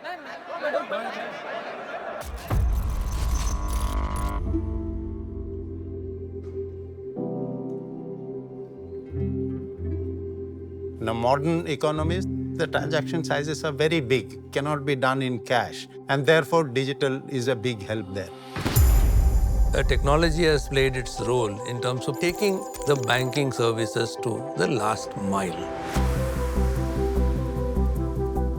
In a modern economy, the transaction sizes are very big, cannot be done in cash, and therefore digital is a big help there. Technology has played its role in terms of taking the banking services to the last mile.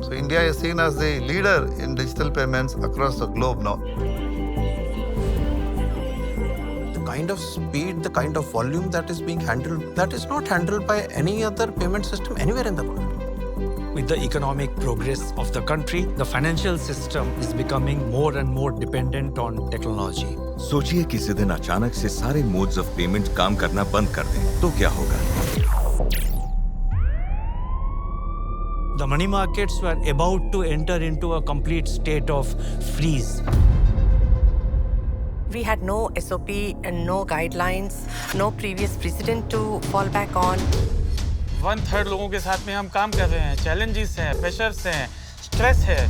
So India is seen as the leader in digital payments across the globe now. The kind of speed, the kind of volume that is being handled, that is not handled by any other payment system anywhere in the world. With the economic progress of the country, the financial system is becoming more and more dependent on technology. सोचिए किसी दिन अचानक से सारे modes of payment काम करना बंद कर दें, तो क्या होगा? The money markets were about to enter into a complete state of freeze. We had no SOP and no guidelines, no previous precedent to fall back on. 1/3 लोगों के साथ में हम काम कर रहे हैं, challenges हैं, pressures हैं, stress है.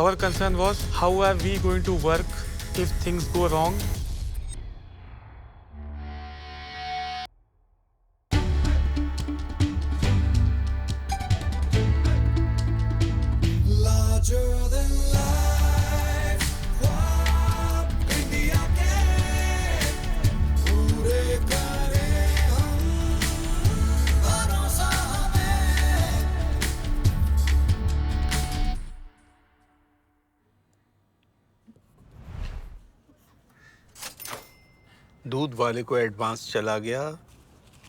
Our concern was how are we going to work if things go wrong. दूध वाले को एडवांस चला गया,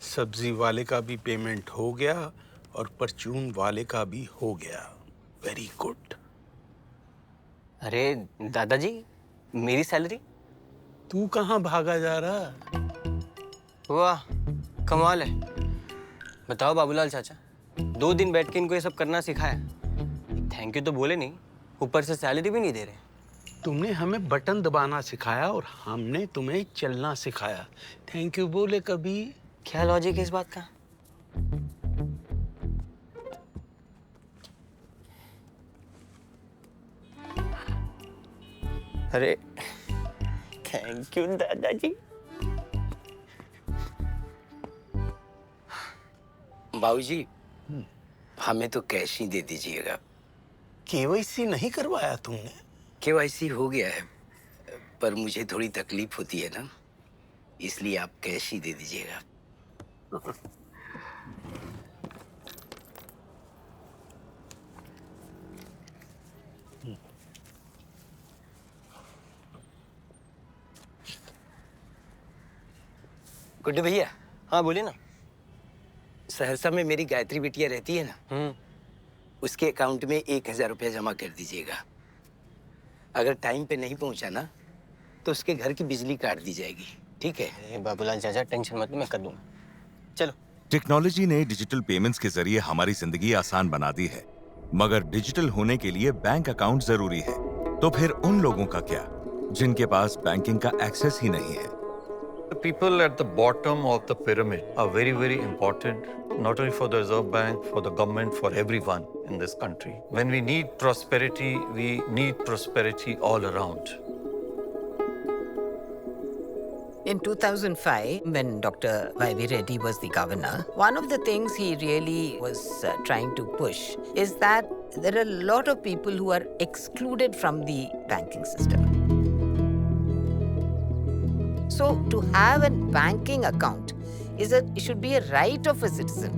सब्जी वाले का भी पेमेंट हो गया और परचून वाले का भी हो गया. Very good. अरे दादाजी, मेरी सैलरी? तू कहाँ भागा जा रहा? वाह, कमाल है. बताओ बाबूलाल चाचा, 2 दिन बैठ के इनको ये सब करना सिखाया. थैंक यू तो बोले नहीं, ऊपर से सैलरी भी नहीं दे रहे. तुमने हमें बटन दबाना सिखाया और हमने तुम्हें चलना सिखाया. थैंक यू बोले कभी? क्या लॉजिक है इस बात का? अरे थैंक यू दादाजी. बाबूजी, हमें तो कैश ही दे दीजिएगा. केवाईसी नहीं करवाया तुमने? केवाईसी हो गया है, पर मुझे थोड़ी तकलीफ होती है ना, इसलिए आप कैश ही दे दीजिएगा. गुड्डू भैया. हाँ बोलिए ना. सहरसा में मेरी गायत्री बिटिया रहती है ना, उसके अकाउंट में 1000 रुपया जमा कर दीजिएगा. अगर टाइम पे नहीं पहुंचा ना, तो उसके घर की बिजली काट दी जाएगी. ठीक है? बाबूलाल चाचा टेंशन मत, मैं कर दूंगा. चलो. टेक्नोलॉजी ने डिजिटल पेमेंट्स के जरिए हमारी जिंदगी आसान बना दी है, मगर डिजिटल होने के लिए बैंक अकाउंट जरूरी है. तो फिर उन लोगों का क्या, जिनके पास बैंकिंग का एक्सेस ही नहीं है? The people at the bottom of the pyramid are very, very important, not only for the Reserve Bank, for the government, for everyone in this country. When we need prosperity, we need prosperity all around. In 2005, when Dr. Y.V. Reddy was the governor, one of the things he really was trying to push is that there are a lot of people who are excluded from the banking system. So to have a banking account it should be a right of a citizen.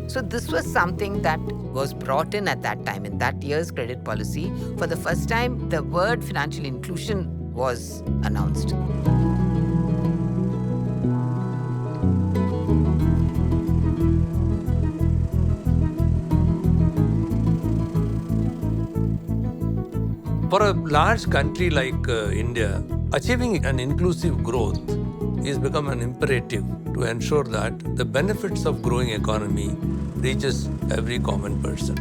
So this was something that was brought in at that time, in that year's credit policy. For the first time, the word financial inclusion was announced. For a large country like India, achieving an inclusive growth is become an imperative to ensure that the benefits of growing economy reaches every common person.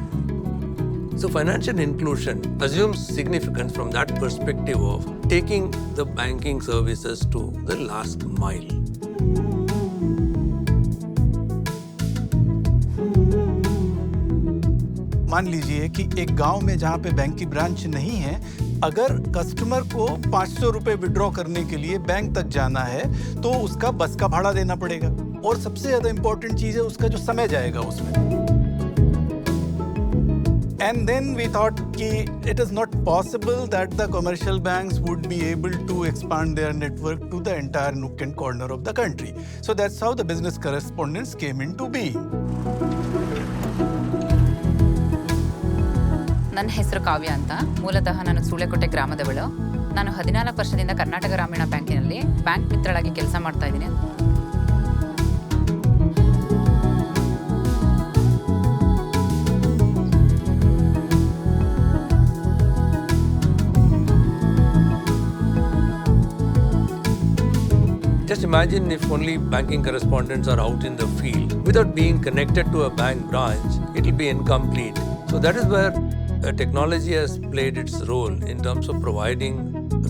So financial inclusion assumes significance from that perspective of taking the banking services to the last mile. मान लीजिए कि एक गांव में जहां पे bank की branch नहीं है, अगर कस्टमर को 500 रुपए विड्रॉ करने के लिए बैंक तक जाना है तो उसका बस का भाड़ा देना पड़ेगा, और सबसे ज्यादा इंपॉर्टेंट चीज है उसका जो समय जाएगा उसमें। And then we thought कि it is not possible that the commercial banks would be able to expand their network to the entire nook and corner of the country. So that's how the business correspondents came into being. ನನ್ನ ಹೆಸರು ಕಾವ್ಯ ಅಂತ. ಮೂಲತಃ ನಾನು ಸೂಳೆಕೋಟೆ ಗ್ರಾಮದವಳು. ನಾನು 14 ವರ್ಷದಿಂದ ಕರ್ನಾಟಕ ಗ್ರಾಮೀಣ ಬ್ಯಾಂಕಿನಲ್ಲಿ bank ಮಿತ್ರಳಾಗಿ ಕೆಲಸ ಮಾಡ್ತಾ ಇದ್ದೀನಿ. Just imagine if only banking correspondents are out in the field. Without being connected to a bank branch, it will be incomplete. So that is where technology has played its role in terms of providing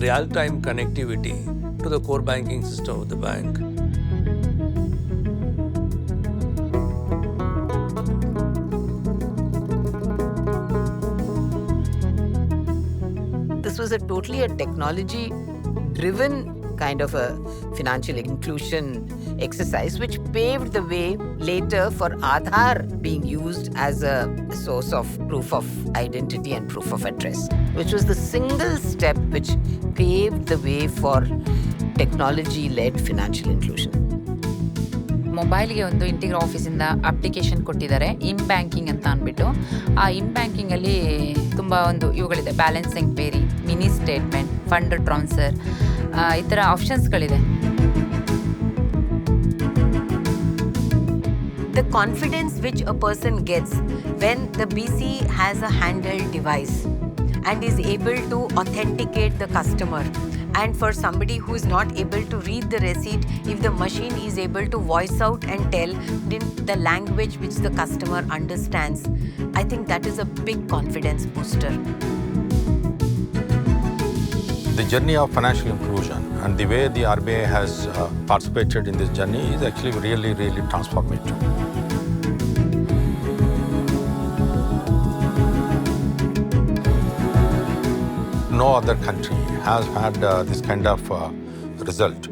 real-time connectivity to the core banking system of the bank. This was a totally a technology-driven kind of a financial inclusion exercise, which paved the way later for Aadhaar being used as a source of proof of identity and proof of address, which was the single step which paved the way for technology-led financial inclusion. ಮೊಬೈಲ್ಗೆ ಒಂದು ಇಂಟಿಗ್ರಾ ಆಫೀಸಿಂದ application ಕೊಟ್ಟಿದ್ದಾರೆ, ಇನ್ banking ಅಂತ ಅಂದ್ಬಿಟ್ಟು. ಆ ಇನ್ ಬ್ಯಾಂಕಿಂಗಲ್ಲಿ ತುಂಬ ಒಂದು ಇವುಗಳಿದೆ: balance enquiry, mini statement, fund transfer, ಈ ಥರ ಆಪ್ಷನ್ಸ್ಗಳಿದೆ. The confidence which a person gets when the BC has a handheld device and is able to authenticate the customer. And for somebody who is not able to read the receipt, if the machine is able to voice out and tell in the language which the customer understands, I think that is a big confidence booster. The journey of financial inclusion and the way the RBI has participated in this journey is actually really, really transformative. No other country has had this kind of result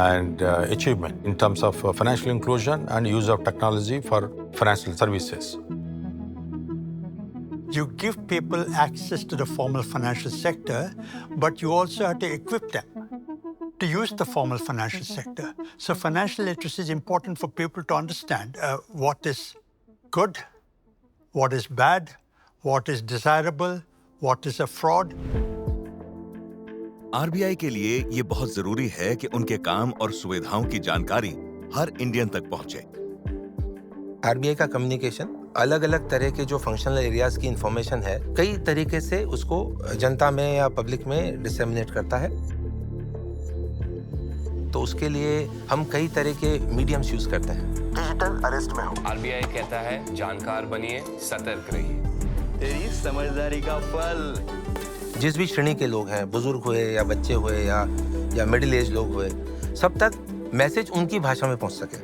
and achievement in terms of financial inclusion and use of technology for financial services. You give people access to the formal financial sector, but you also have to equip them to use the formal financial sector. So financial literacy is important for people to understand what is good, what is bad, what is desirable, what is a fraud. RBI के लिए ये बहुत जरूरी है कि उनके काम और सुविधाओं की जानकारी हर इंडियन तक पहुंचे। आरबीआई का कम्युनिकेशन अलग अलग तरह के जो फंक्शनल एरियाज की इंफॉर्मेशन है, कई तरीके से उसको जनता में या पब्लिक में डिसेमिनेट करता है। तो उसके लिए हम कई तरह के मीडियम्स यूज करते हैं। डिजिटल अरेस्ट में हो। आरबीआई कहता है जानकार बनिए, सतर्क रहिए। तेरी समझदारी का फल। जिस भी श्रेणी के लोग हैं, बुजुर्ग हुए या बच्चे हुए या मिडिल एज लोग हुए, सब तक मैसेज उनकी भाषा में पहुंच सके।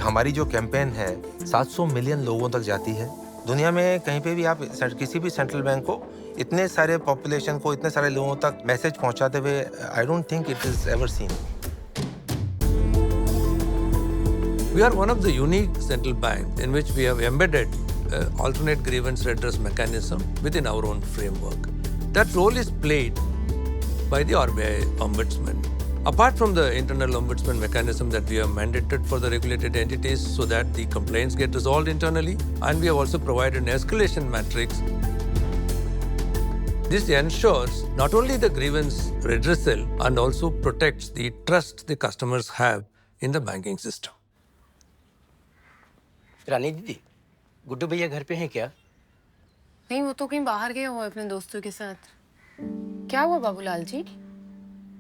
हमारी जो कैंपेन है 700 मिलियन लोगों तक जाती है। दुनिया में कहीं पे भी आप किसी भी सेंट्रल बैंक को इतने सारे पॉपुलेशन को, इतने सारे लोगों तक मैसेज पहुंचाते हुए I don't think it is ever seen. We are one of the unique central banks in which we have embedded alternate grievance redress mechanism within our own framework. That role is played by the RBI Ombudsman. Apart from the internal ombudsman mechanism that we have mandated for the regulated entities so that the complaints get resolved internally, and we have also provided an escalation matrix. This ensures not only the grievance redressal and also protects the trust the customers have in the banking system. रानी दीदी, गुड्डू भैया घर पे हैं क्या? नहीं, वो तो कहीं बाहर गए हुए अपने दोस्तों के साथ। क्या हुआ बाबूलाल जी?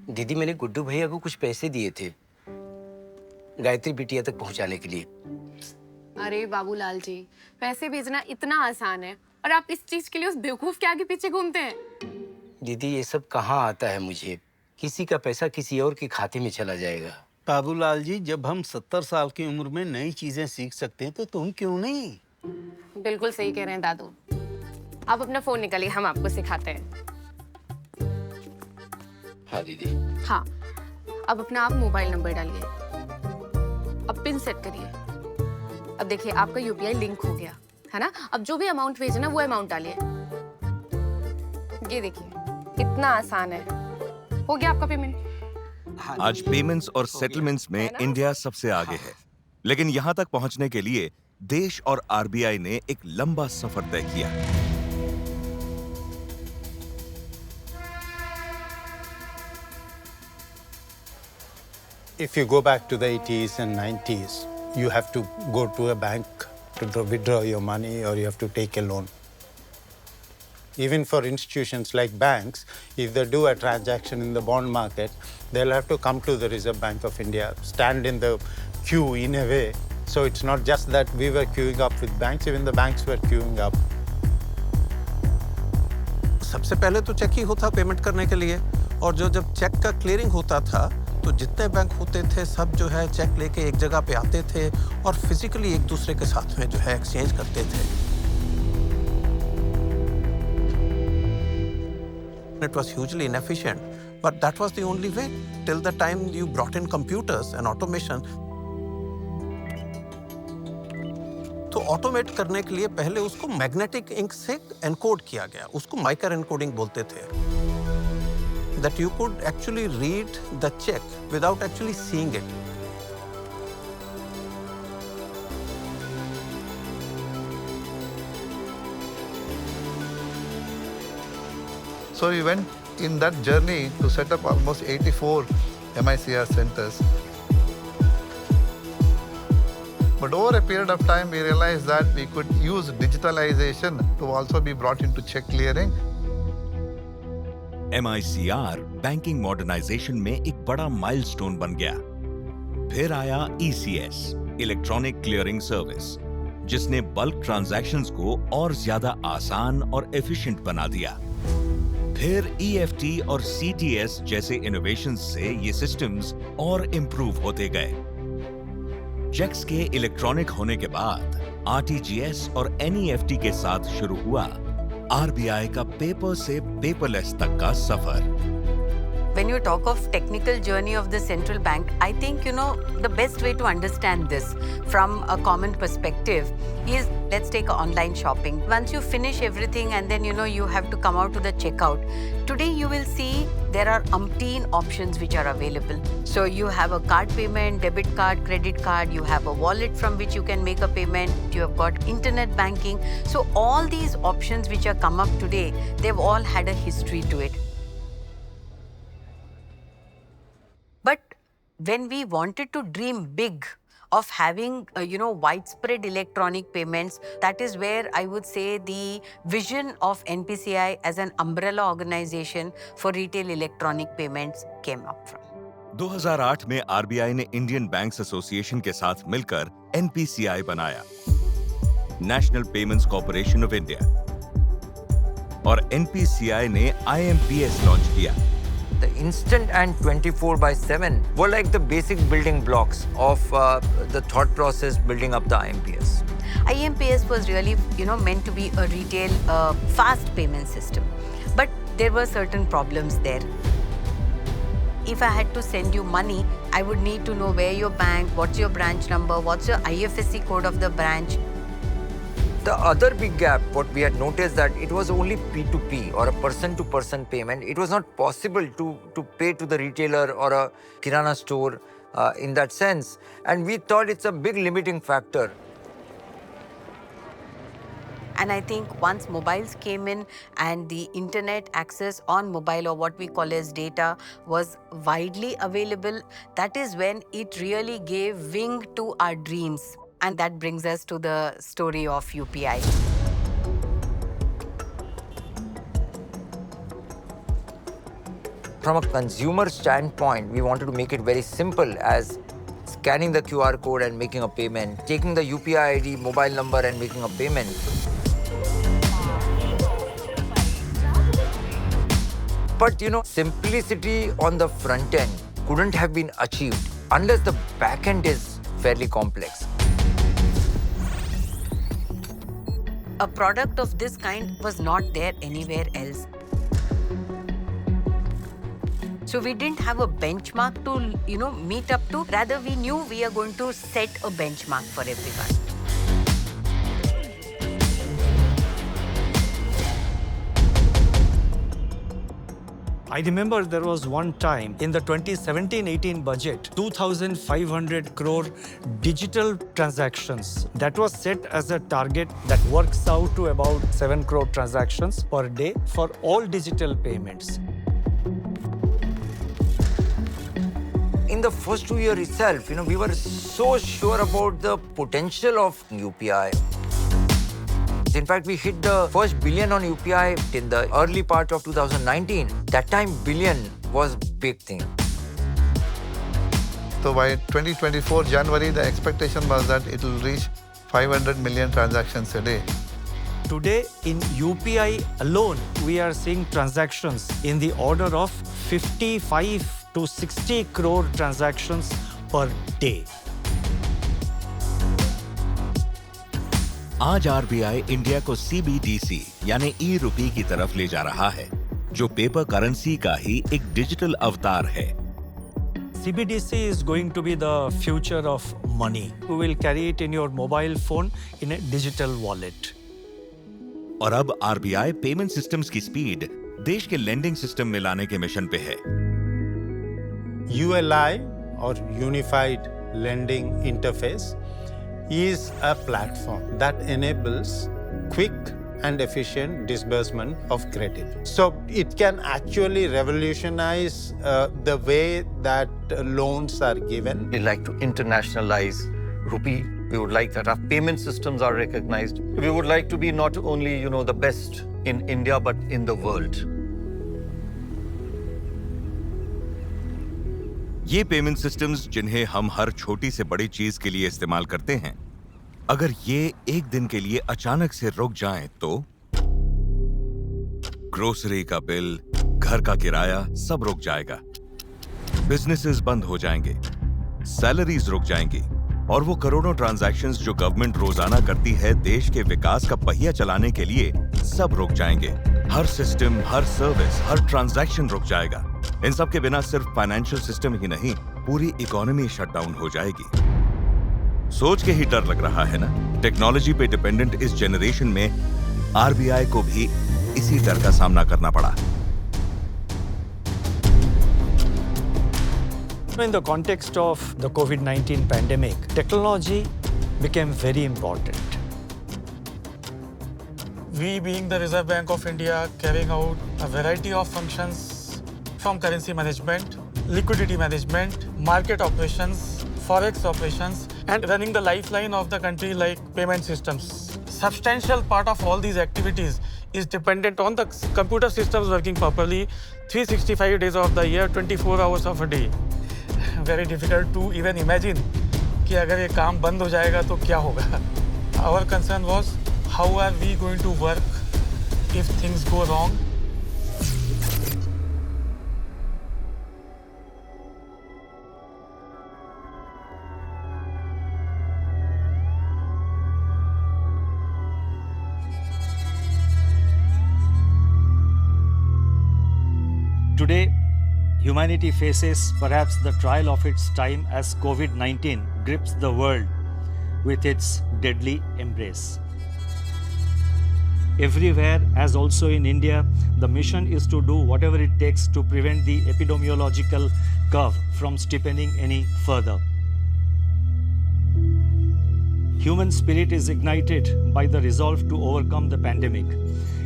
दीदी, मैंने गुड्डू भैया को कुछ पैसे दिए थे गायत्री बिटिया तक पहुंचाने के लिए। अरे बाबूलाल जी, पैसे भेजना इतना आसान है और आप इस चीज के लिए उस बेवकूफ के आगे पीछे घूमते हैं। दीदी, ये सब कहाँ आता है मुझे? किसी का पैसा किसी और के खाते में चला जाएगा। बाबूलाल जी, जब हम 70 साल की उम्र में नई चीजें सीख सकते हैं तो तुम क्यों नहीं? बिल्कुल सही कह रहे हैं दादू। आप अपना फोन निकालिए, हम आपको सिखाते हैं। हाँ दीदी। हाँ, अब अपना आप मोबाइल नंबर डालिए, अब पिन सेट करिए। अब देखिए आपका यूपीआई लिंक हो गया है ना। अब जो भी अमाउंट भेजना वो अमाउंट डालिए। ये देखिए इतना आसान है, हो गया आपका पेमेंट। आज पेमेंट्स और सेटलमेंट्स में इंडिया सबसे आगे है, लेकिन यहाँ तक पहुँचने के लिए देश और आरबीआई ने एक लंबा सफर तय किया। If you go back to the 80s and 90s, you have to go to a bank to withdraw your money or you have to take a loan. Even for institutions like banks, if they do a transaction in the bond market, they'll have to come to the Reserve Bank of India, stand in the queue in a way. So it's not just that we were queuing up with banks, even the banks were queuing up. सबसे पहले तो check ही होता payment करने के लिए, और जब check का क्लियरिंग होता था तो जितने बैंक होते थे सब जो है चेक लेके एक जगह पे आते थे और फिजिकली एक दूसरे के साथ में जो है एक्सचेंज करते थे। It was hugely inefficient, but that was the only way till the time you brought in computers and automation. तो ऑटोमेट करने के लिए पहले उसको मैग्नेटिक इंक से एनकोड किया गया, उसको माइक्रो एनकोडिंग बोलते थे। That you could actually read the check without actually seeing it. So we went in that journey to set up almost 84 MICR centers. But over a period of time, we realized that we could use digitalization to also be brought into check clearing. MICR banking modernisation में एक बड़ा milestone बन गया। फिर आया ECS, electronic clearing service, जिसने bulk transactions को और ज्यादा आसान और एफिशिएंट बना दिया। फिर EFT और CTS जैसे इनोवेशंस से ये सिस्टम्स और इंप्रूव होते गए। चेक्स के इलेक्ट्रॉनिक होने के बाद RTGS और NEFT के साथ शुरू हुआ आरबीआई का पेपर से पेपरलेस तक का सफर। When you talk of technical journey of the central bank, I think, the best way to understand this from a common perspective is, let's take online shopping. Once you finish everything and then, you have to come out to the checkout. Today, you will see there are umpteen options which are available. So you have a card payment, debit card, credit card, you have a wallet from which you can make a payment, you have got internet banking. So all these options which are come up today, they've all had a history to it. But when we wanted to dream big of having, widespread electronic payments, that is where I would say the vision of NPCI as an umbrella organization for retail electronic payments came up from. 2008 में RBI ने Indian banks association के साथ मिलकर NPCI बनाया, national payments corporation of India, और NPCI ने IMPS launch किया। The instant and 24/7 were like the basic building blocks of the thought process building up the IMPS. IMPS was really, meant to be a retail fast payment system. But there were certain problems there. If I had to send you money, I would need to know where your bank, what's your branch number, what's your IFSC code of the branch. The other big gap, what we had noticed, that it was only P2P or a person-to-person payment. It was not possible to pay to the retailer or a kirana store in that sense. And we thought it's a big limiting factor. And I think once mobiles came in and the internet access on mobile, or what we call as data, was widely available, that is when it really gave wing to our dreams. And that brings us to the story of UPI. From a consumer standpoint, we wanted to make it very simple as scanning the QR code and making a payment, taking the UPI ID, mobile number and making a payment. But simplicity on the front end couldn't have been achieved unless the back end is fairly complex. A product of this kind was not there anywhere else. So we didn't have a benchmark to, meet up to. Rather, we knew we are going to set a benchmark for everyone. I remember there was one time in the 2017-18 budget, 2,500 crore digital transactions. That was set as a target that works out to about 7 crore transactions per day for all digital payments. In the first 2 years itself, we were so sure about the potential of UPI. In fact, we hit the first billion on UPI in the early part of 2019. That time, billion was big thing. So by 2024 January, the expectation was that it will reach 500 million transactions a day. Today, in UPI alone, we are seeing transactions in the order of 55 to 60 crore transactions per day. आज RBI India को CBDC यानी ई रुपये की तरफ ले जा रहा है, जो पेपर करेंसी का ही एक डिजिटल अवतार है। CBDC is going to be the future of money. You will carry it in your mobile phone in a digital wallet. और अब आरबीआई पेमेंट सिस्टम्स की स्पीड देश के लेंडिंग सिस्टम में लाने के मिशन पे है। ULI or Unified Lending Interface is a platform that enables quick and efficient disbursement of credit. So it can actually revolutionize the way that loans are given. We like to internationalize rupee. We would like that our payment systems are recognized. We would like to be not only, the best in India, but in the world. ये payment systems जिन्हें हम हर छोटी से बड़ी चीज के लिए इस्तेमाल करते हैं, अगर ये एक दिन के लिए अचानक से रुक जाएं तो ग्रोसरी का बिल, घर का किराया सब रुक जाएगा। बिजनेसेस बंद हो जाएंगे, सैलरीज रुक जाएंगी और वो करोड़ों ट्रांजैक्शंस जो गवर्नमेंट रोजाना करती है देश के विकास का पहिया चलाने के लिए, सब रुक जाएंगे। हर सिस्टम, हर सर्विस, हर ट्रांजैक्शन रुक जाएगा। इन सब के बिना सिर्फ फाइनेंशियल सिस्टम ही नहीं, पूरी इकोनॉमी शटडाउन हो जाएगी। सोच के ही डर लग रहा है ना? टेक्नोलॉजी पे डिपेंडेंट इस जनरेशन में आरबीआई को भी इसी डर का सामना करना पड़ा। In the context of the COVID-19 pandemic, technology became very important. We, being the Reserve Bank of India, carrying out a variety of functions from currency management, liquidity management, market operations, forex operations, and running the lifeline of the country like payment systems. Substantial part of all these activities is dependent on the computer systems working properly 365 days of the year, 24 hours of a day. Very difficult to even imagine कि अगर ये काम बंद हो जाएगा तो क्या होगा. Our concern was how are we going to work if things go wrong. Today, humanity faces perhaps the trial of its time as COVID-19 grips the world with its deadly embrace. Everywhere, as also in India, the mission is to do whatever it takes to prevent the epidemiological curve from steepening any further. Human spirit is ignited by the resolve to overcome the pandemic.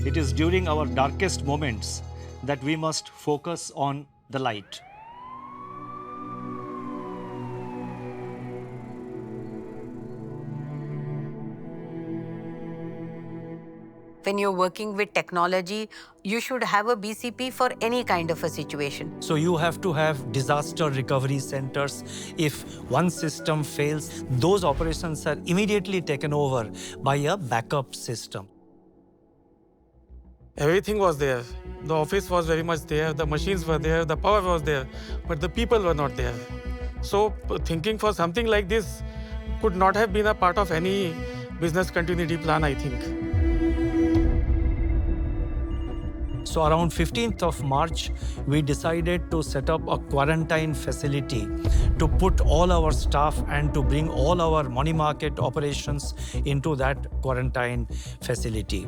It is during our darkest moments that we must focus on the light. When you're working with technology, you should have a BCP for any kind of a situation. So you have to have disaster recovery centers. If one system fails, those operations are immediately taken over by a backup system. Everything was there. The office was very much there, the machines were there, the power was there, but the people were not there. So thinking for something like this could not have been a part of any business continuity plan, I think. So around 15th of March, we decided to set up a quarantine facility to put all our staff and to bring all our money market operations into that quarantine facility.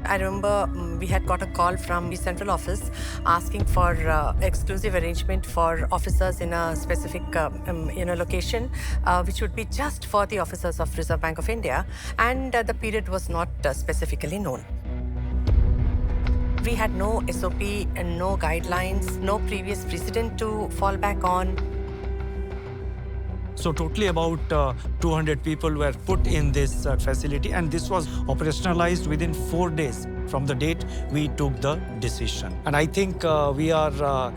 I remember we had got a call from the central office asking for exclusive arrangement for officers in a specific location, which would be just for the officers of Reserve Bank of India, and the period was not specifically known. We had no SOP and no guidelines, no previous precedent to fall back on. So totally about 200 people were put in this facility, and this was operationalized within 4 days from the date we took the decision. And I think we are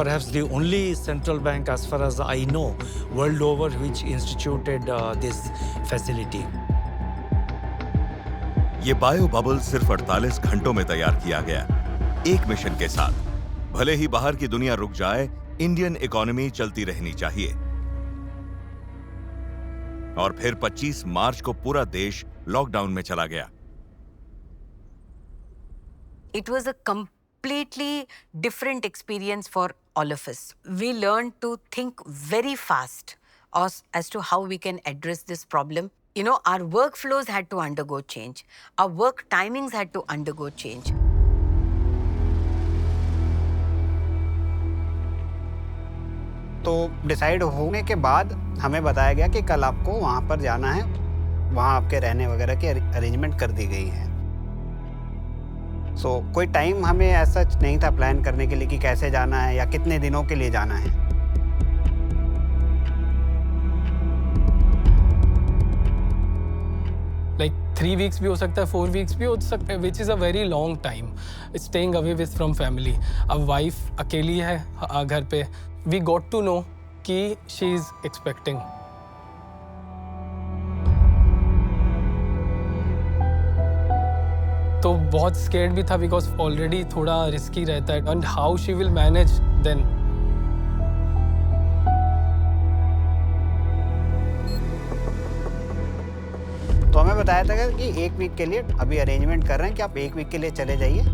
perhaps the only central bank, as far as I know, world over, which instituted this facility. ये bio bubble सिर्फ 48 घंटों में तैयार किया गया, एक mission के साथ। भले ही बाहर की दुनिया रुक जाए, इंडियन इकोनॉमी चलती रहनी चाहिए। और फिर 25 मार्च को पूरा देश लॉकडाउन में चला गया। It was a completely different experience for all of us. We learned to think very fast as to how we can address this problem. You know, our workflows had to undergo change. Our work timings had to undergo change. तो decide होने के बाद हमें बताया गया कि कल आपको वहाँ पर जाना है, वहाँ आपके रहने वगैरह की अरेंजमेंट कर दी गई है। सो कोई टाइम हमें ऐसा नहीं था प्लान करने के लिए कि कैसे जाना है या कितने दिनों के लिए जाना है। Like 3 weeks भी हो सकता है, 4 weeks भी हो सकता है, which is a very long time. Staying away from family. अब wife अकेली है घर पे. We got to know कि she is expecting. तो बहुत scared भी था because already थोड़ा risky रहता है. And how she will manage then? तो हमें बताया था कि 1 वीक के लिए अभी अरेंजमेंट कर रहे हैं कि आप 1 वीक के लिए चले जाइए।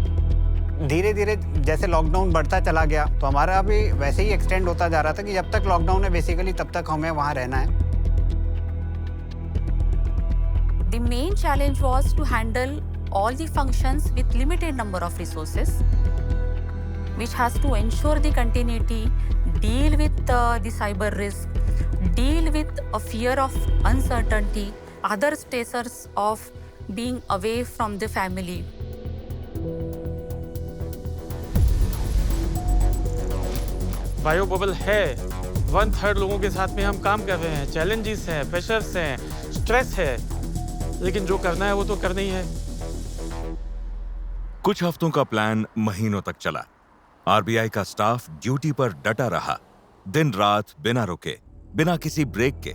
धीरे धीरे जैसे लॉकडाउन बढ़ता चला गया तो हमारा अभी वैसे ही एक्सटेंड होता जा रहा था कि जब तक लॉकडाउन है बेसिकली तब तक हमें वहाँ रहना है। The main challenge was to handle all the functions with limited number of resources, which has to ensure the continuity, deal with the cyber risk, deal with a fear of uncertainty, other stressors of being away from the family. Bio bubble है, 1/3 लोगों के साथ में हम काम कर रहे हैं, चैलेंजेस हैं, प्रेशर्स हैं, स्ट्रेस है, लेकिन जो करना है वो तो करना ही है। कुछ हफ्तों का प्लान महीनों तक चला। आरबीआई का स्टाफ ड्यूटी पर डटा रहा, दिन रात बिना रुके, बिना किसी ब्रेक के,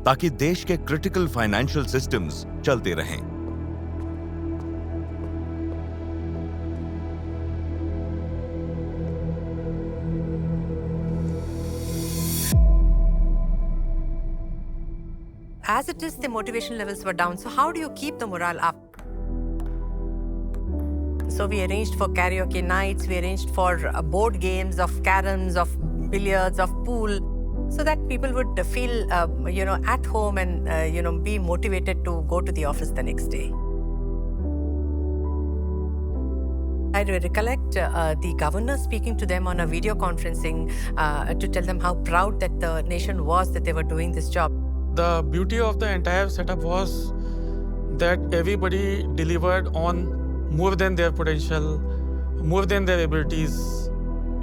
ताकि देश के क्रिटिकल फाइनेंशियल सिस्टम्स चलते रहें। As it is, the motivation levels were down. So how do you keep the morale up? So we arranged for karaoke nights, we arranged for board games of caroms, of billiards, of pool, so that people would feel, at home and, be motivated to go to the office the next day. I recollect the governor speaking to them on a video conferencing to tell them how proud that the nation was that they were doing this job. The beauty of the entire setup was that everybody delivered on more than their potential, more than their abilities,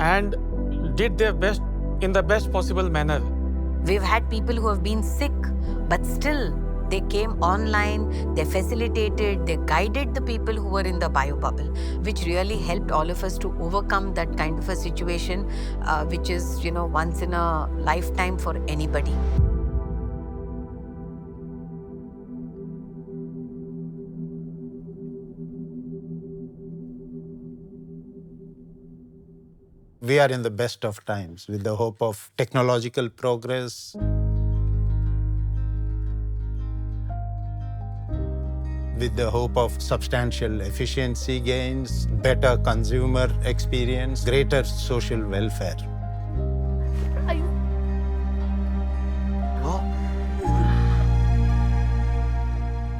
and did their best in the best possible manner. We've had people who have been sick, but still they came online, they facilitated, they guided the people who were in the bio bubble, which really helped all of us to overcome that kind of a situation, which is, once in a lifetime for anybody. We are in the best of times with the hope of technological progress. with the hope of substantial efficiency gains, better consumer experience, greater social welfare.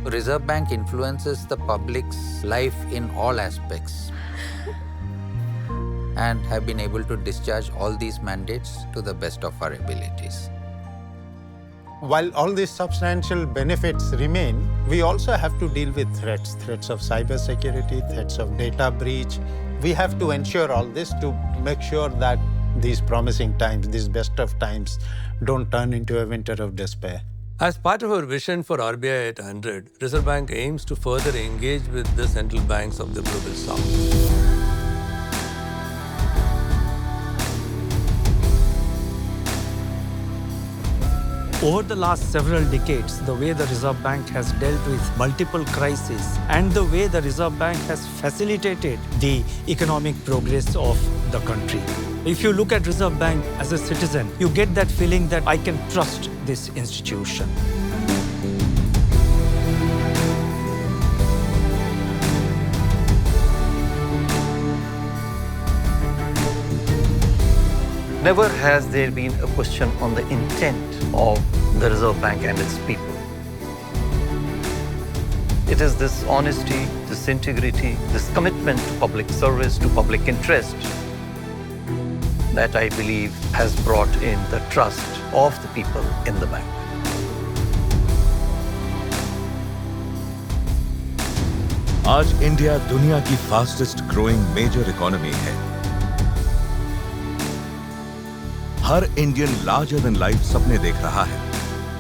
Reserve Bank influences the public's life in all aspects and have been able to discharge all these mandates to the best of our abilities. While all these substantial benefits remain, we also have to deal with threats of cybersecurity, threats of data breach. We have to ensure all this to make sure that these promising times, these best of times, don't turn into a winter of despair. As part of our vision for RBI at 100, Reserve Bank aims to further engage with the central banks of the Global South. Over the last several decades, the way the Reserve Bank has dealt with multiple crises and the way the Reserve Bank has facilitated the economic progress of the country. If you look at Reserve Bank as a citizen, you get that feeling that I can trust this institution. Never has there been a question on the intent of the Reserve Bank and its people. It is this honesty, this integrity, this commitment to public service, to public interest that I believe has brought in the trust of the people in the bank. आज India दुनिया की fastest growing major economy है। हर Indian larger than life सपने देख रहा है,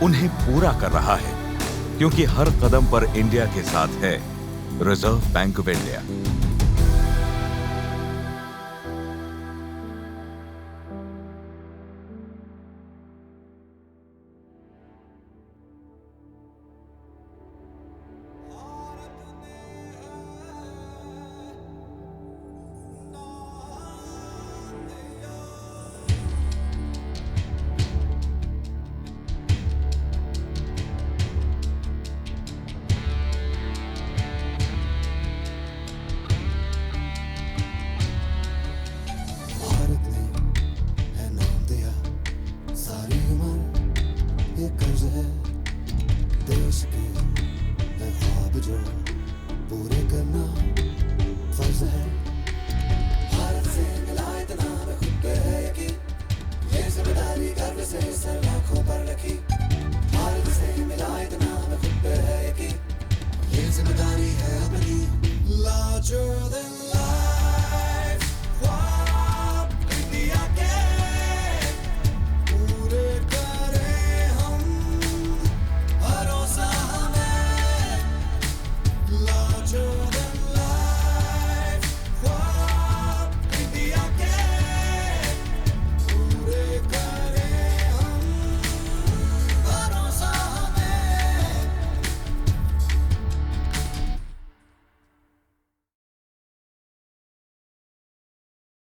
उन्हें पूरा कर रहा है, क्योंकि हर कदम पर इंडिया के साथ है रिजर्व बैंक ऑफ इंडिया। जो पूरे करना फर्ज है। भारत से मिला इतना मैं खुद पे है यकीन, ये जिम्मेदारी गर्व से सर आंखों पर रखी।